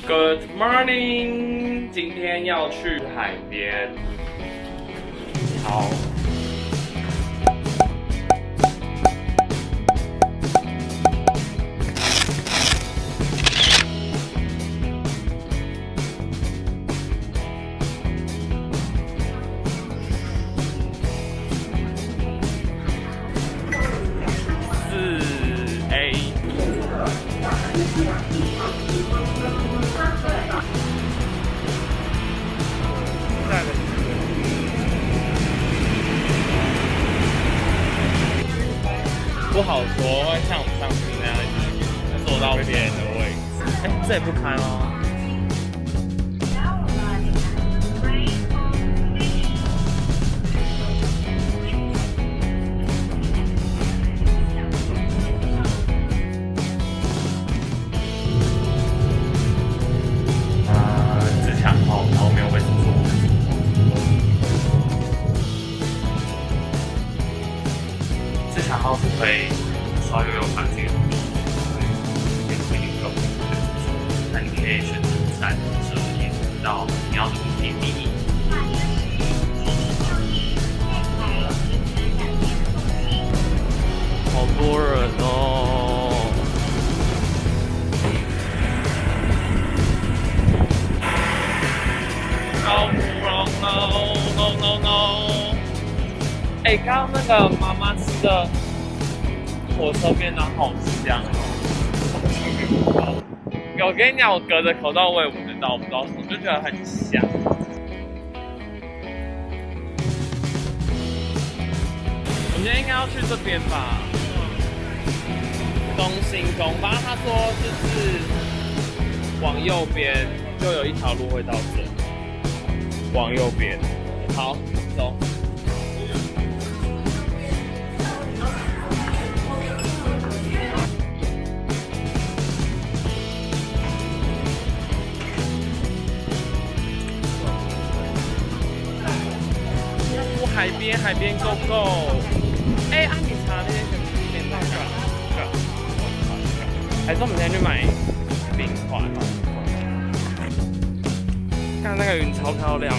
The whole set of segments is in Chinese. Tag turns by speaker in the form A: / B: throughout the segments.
A: Good morning， 今天要去海边。好。不好说，会像我们上次那样坐到别人的位置。哎，这也不开吗？自强号，然后没有位置坐。自强号是会刷悠悠卡这个东西，所以不一定够。那你可以选择3折延到你要的目的地。好多人哦！好不容易 ，no no no！ 哎，刚刚那个妈妈吃的火车便当好香哦！我跟你讲，我隔着口罩我也闻得到，我不知道什么，就觉得很香。我们今天应该要去这边吧？东兴宫，反正他说就是往右边就有一条路会到这，往右边。好，走。海边 go go！ 哎，你查那些全部是便当券，还是我们今天去买冰块？看那个云超漂亮，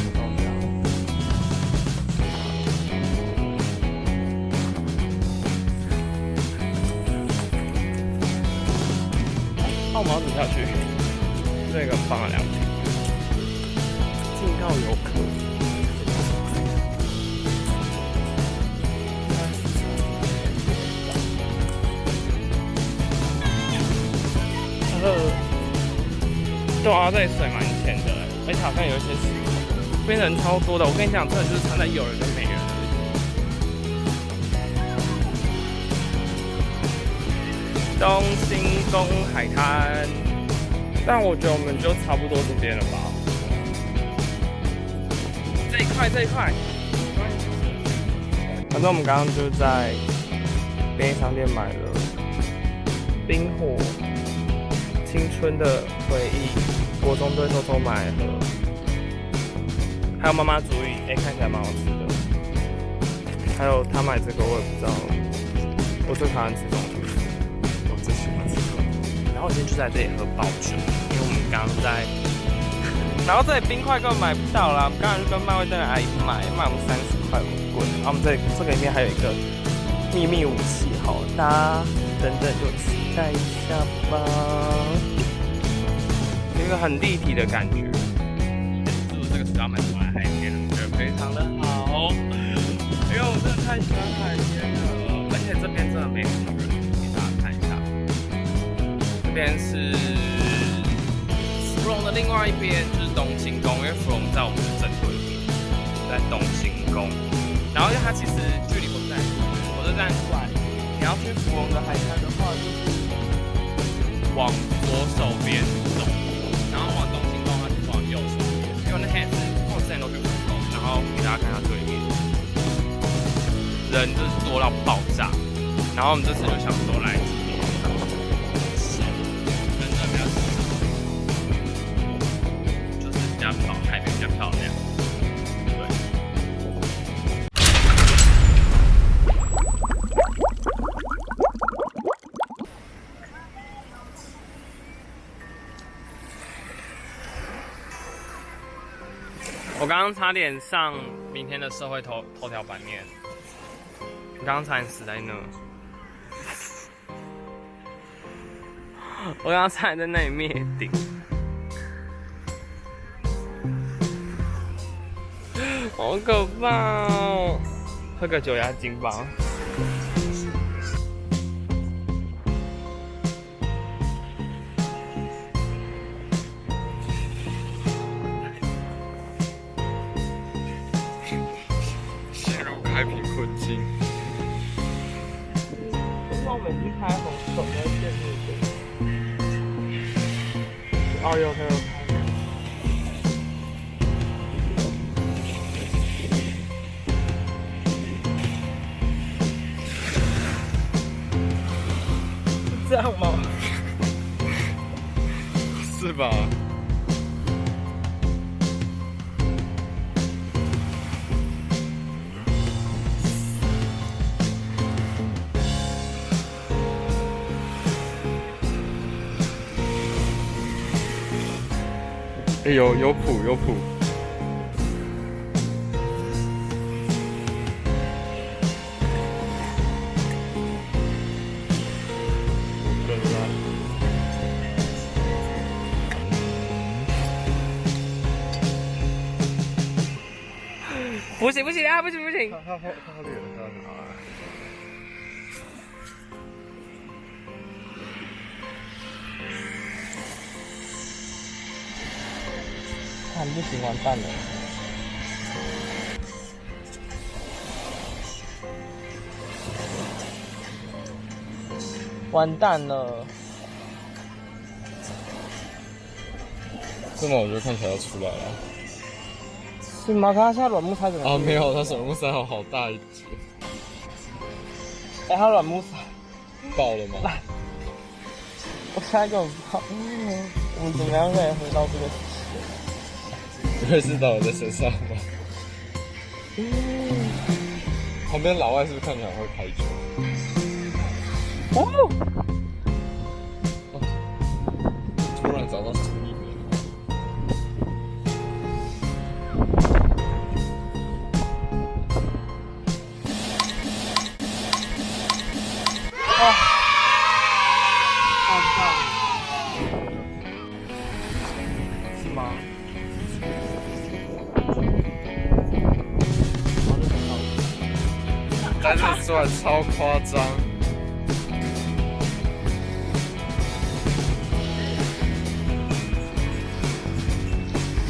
A: 那我们要怎么下去？这个放了2天，警告游客。对啊，这里水蛮浅的，而且好像有一些石头，这边人超多的。我跟你讲，真的就是差在有人跟没人而已。东兴宫海滩，但我觉得我们就差不多这边了吧。这一块。反正我们刚刚就在便利商店买了冰火。青春的回忆，国中都会偷偷买来喝，还有妈妈煮饮，看起来蛮好吃的。还有他买这个我也不知道，我最讨厌吃这种东西，我最喜欢吃这种。然后我今天就在这里喝爆酒，因为我们刚刚在，然后这里冰块根本买不到啦，我们刚刚就跟卖味灯的阿姨卖我们30块，很贵。然后我们这个里面还有一个秘密武器，好，大家等等就期待一下吧。有一个很立体的感觉，就是这个水要买出来海边，我觉得非常的好，因为我真的太喜欢海边了，而且这边真的没什么人，给大家看一下，这边是芙蓉的另外一边，就是东兴宫，因为芙蓉在我们的正对面，在东兴宫，然后因为它其实距离火车站出来，你要去芙蓉的海滩的话，就是往左手边走。然后往东兴宫，它是往右手边，因为那天是我之前都去福宫，然后给大家看它对面，人就是多到爆炸。然后我们这次就想说来这边，真的比较少，就是比较好，海边比较漂亮。我刚刚差点上明天的社会头条版面，我刚刚差点死在那，我刚刚差点在那里灭顶，好可怕哦！喝个酒压惊吧。开瓶困境。就是我们去开红手在线路的。哦，有开。这样吗？是吧？有谱。不行啊！不行！他脸了。看不行，完蛋了！完蛋了！
B: 这么我觉得看起来要出来了。
A: 是吗？看他现在软木塞怎么？
B: 啊，没有，他软木塞好大一截。
A: 他软木塞
B: 爆了吗？
A: 我现在根本不知道，我们怎么样可以回到这个时
B: 期？你会知道我在身上吗？旁边老外是不是看起来会开酒？
A: 哦！
B: 突然找到主意了。
A: 是吗？
B: 但是做的超夸张。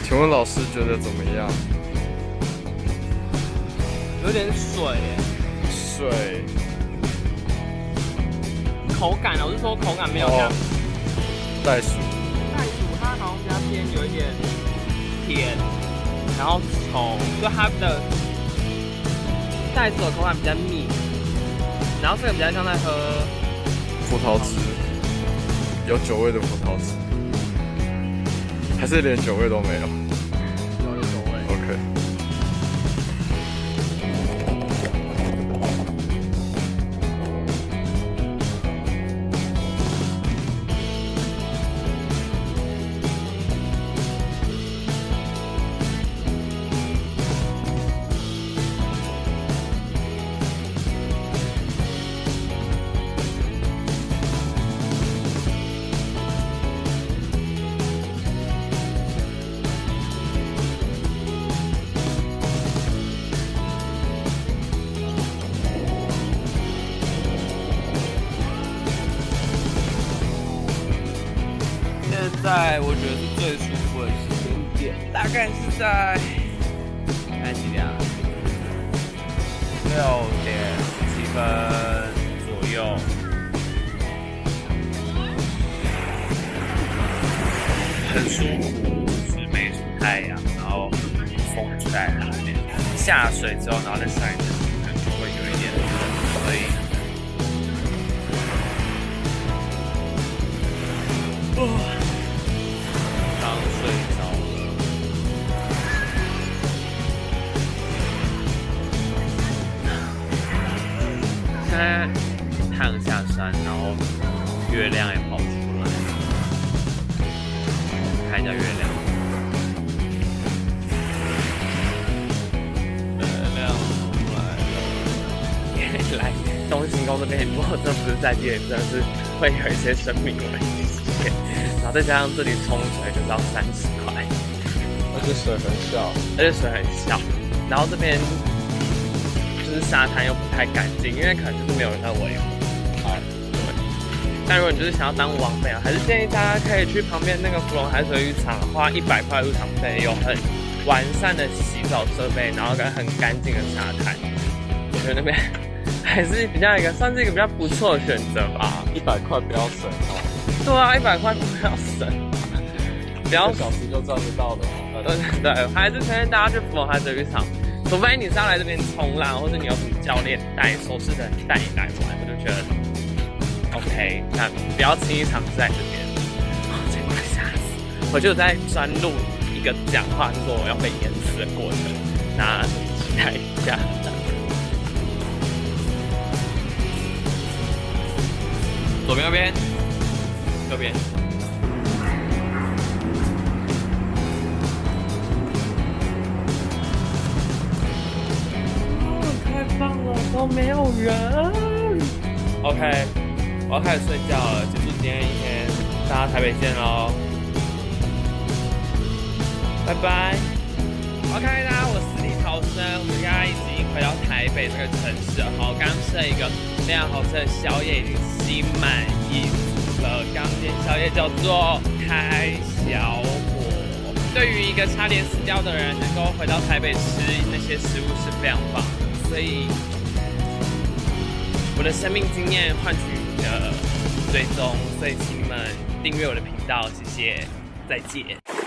B: 请问老师觉得怎么样？
A: 有点水耶。
B: 水。
A: 口感啊，我是说口感没有像
B: 袋鼠。
A: 袋鼠它好像比较偏有一点甜，然后稠，就它的袋鼠的口感比较密，然后这个比较像在喝
B: 葡萄汁，有酒味的葡萄汁，还是连酒味都没有？
A: 有酒味。
B: OK。
A: 现在我觉得是最舒服的时间点，大概是在几点啊？6:17左右。很舒服，是没什么太阳，然后风在后面。下水之后，然后再上一次，可能就会有一点冷，所以。刚睡着了，现在太阳下山，然后月亮也跑出来，看一下月亮。这边如果这不是在地人，真的是会有一些生命危险。然后再加上这里冲水就是要30块，
B: 而且水很小，
A: 然后这边就是沙滩又不太干净，因为可能就是没有人在维护。对。但如果你就是想要当网美啊，还是建议大家可以去旁边那个芙蓉海水浴场，花100块入场费，有很完善的洗澡设备，然后跟很干净的沙滩。我觉得那边还是算是一个比较不错的选择吧。
B: 100块不要省哦。
A: 对啊，100块不要省，不要
B: 1个小时就赚得到的哦。
A: 对，还是推荐大家去芙蓉海水浴场，除非你是要来这边冲浪，或者你有什么教练带、熟识的人带你来玩，我就觉得 OK， 那不要轻易尝试在这边。结果吓死！我就在专录一个讲话，就是我要被淹死的过程，大家期待一下。左边、右边、右边。太棒了，都没有人。OK， 我要开始睡觉了，结束今天一天，大家台北见喽，拜拜。OK， 大家，我死里逃生，我们现在已经回到台北这个城市了。好，刚吃了一个非常好吃的宵夜，已经心满意足了。刚今天宵夜叫做开小火。对于一个差点死掉的人，能够回到台北吃那些食物是非常棒的，所以我的生命经验换取你的追踪，所以请你们订阅我的频道，谢谢，再见。